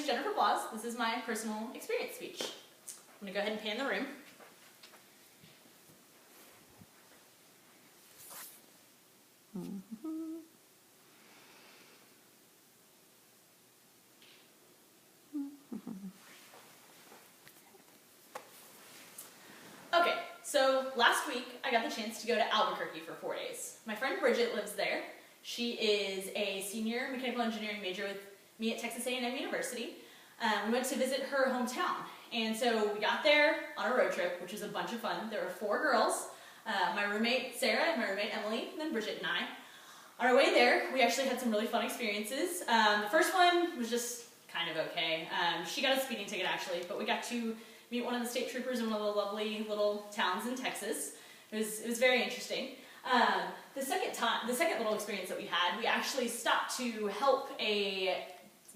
is Jennifer Blaase. This is my personal experience speech. I'm going to go ahead and pan the room. Okay, so last week I got the chance to go to Albuquerque for 4 days. My friend Bridget lives there. She is a senior mechanical engineering major with me at Texas A&M University. We went to visit her hometown, and so we got there on a road trip, which was a bunch of fun. There were 4 girls, my roommate Sarah and my roommate Emily, and then Bridget and I. On our way there, we actually had some really fun experiences. The first one was just kind of okay. She got a speeding ticket actually, but we got to meet one of the state troopers in one of the lovely little towns in Texas. It was very interesting. The second little experience that we had, we actually stopped to help a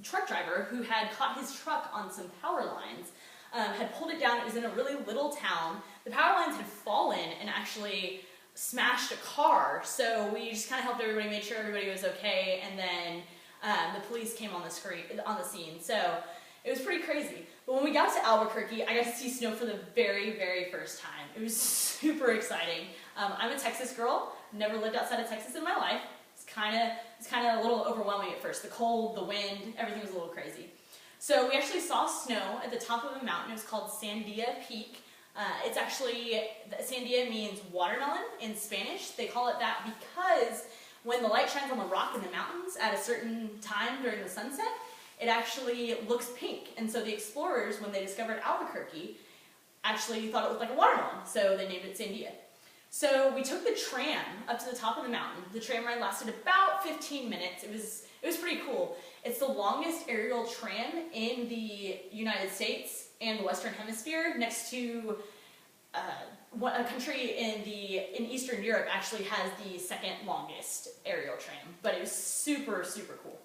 truck driver who had caught his truck on some power lines, had pulled it down. It was in a really little town. The power lines had fallen and actually smashed a car, so we just kind of helped everybody, made sure everybody was okay, and then the police came on the scene. So it was pretty crazy. But when we got to Albuquerque, I got to see snow for the very, very first time. It was super exciting. I'm a Texas girl. Never lived outside of Texas in my life. It's kind of a little overwhelming at first. The cold, the wind, everything was a little crazy. So we actually saw snow at the top of a mountain. It was called Sandia Peak. It's actually, Sandia means watermelon in Spanish. They call it that because when the light shines on the rock in the mountains at a certain time during the sunset, it actually looks pink. And so the explorers, when they discovered Albuquerque, actually thought it looked like a watermelon, so they named it Sandia. So we took the tram up to the top of the mountain. The tram ride lasted about 15 minutes. It was pretty cool. It's the longest aerial tram in the United States and the Western Hemisphere, next to a country in Eastern Europe actually has the second longest aerial tram, but it was super, super cool.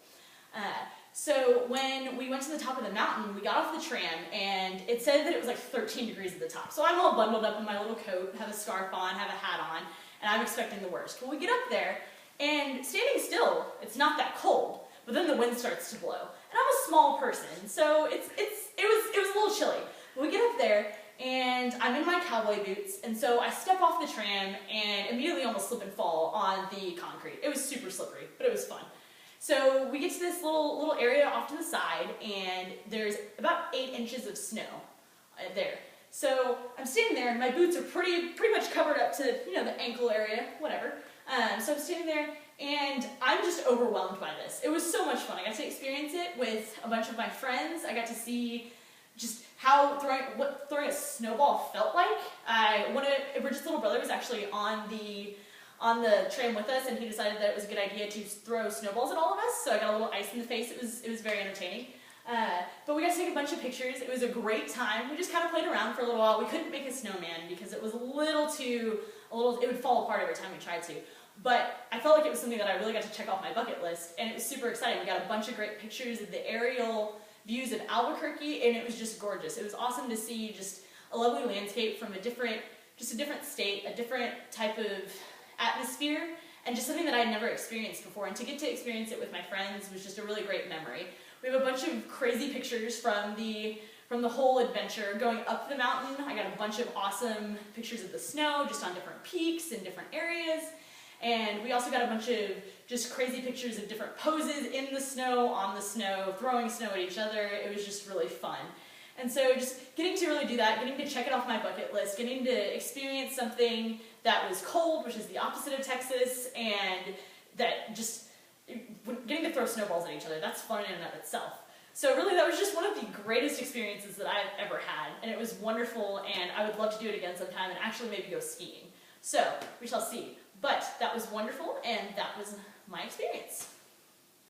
So when we went to the top of the mountain, we got off the tram, and it said that it was like 13 degrees at the top. So I'm all bundled up in my little coat, have a scarf on, have a hat on, and I'm expecting the worst. Well, we get up there, and standing still, it's not that cold, but then the wind starts to blow. And I'm a small person, so it was a little chilly. We get up there, and I'm in my cowboy boots, and so I step off the tram and immediately almost slip and fall on the concrete. It was super slippery, but it was fun. So we get to this little area off to the side, and there's about 8 inches of snow there. So I'm standing there, and my boots are pretty much covered up to, you know, the ankle area, whatever. So I'm standing there, and I'm just overwhelmed by this. It was so much fun. I got to experience it with a bunch of my friends. I got to see just how what throwing a snowball felt like. Bridget's little brother was actually on the tram with us, and he decided that it was a good idea to throw snowballs at all of us, so I got a little ice in the face. It was very entertaining. But we got to take a bunch of pictures. It was a great time. We just kind of played around for a little while. We couldn't make a snowman because it was it would fall apart every time we tried to. But I felt like it was something that I really got to check off my bucket list, and it was super exciting. We got a bunch of great pictures of the aerial views of Albuquerque, and it was just gorgeous. It was awesome to see just a lovely landscape from a different state, a different type of atmosphere, and just something that I'd never experienced before. And to get to experience it with my friends was just a really great memory. We have a bunch of crazy pictures from the whole adventure going up the mountain. I got a bunch of awesome pictures of the snow just on different peaks and different areas. And we also got a bunch of just crazy pictures of different poses in the snow, on the snow, throwing snow at each other. It was just really fun. And so just getting to really do that, getting to check it off my bucket list, getting to experience something that was cold, which is the opposite of Texas, and that just getting to throw snowballs at each other, that's fun in and of itself. So really that was just one of the greatest experiences that I've ever had, and it was wonderful, and I would love to do it again sometime and actually maybe go skiing. So we shall see. But that was wonderful, and that was my experience.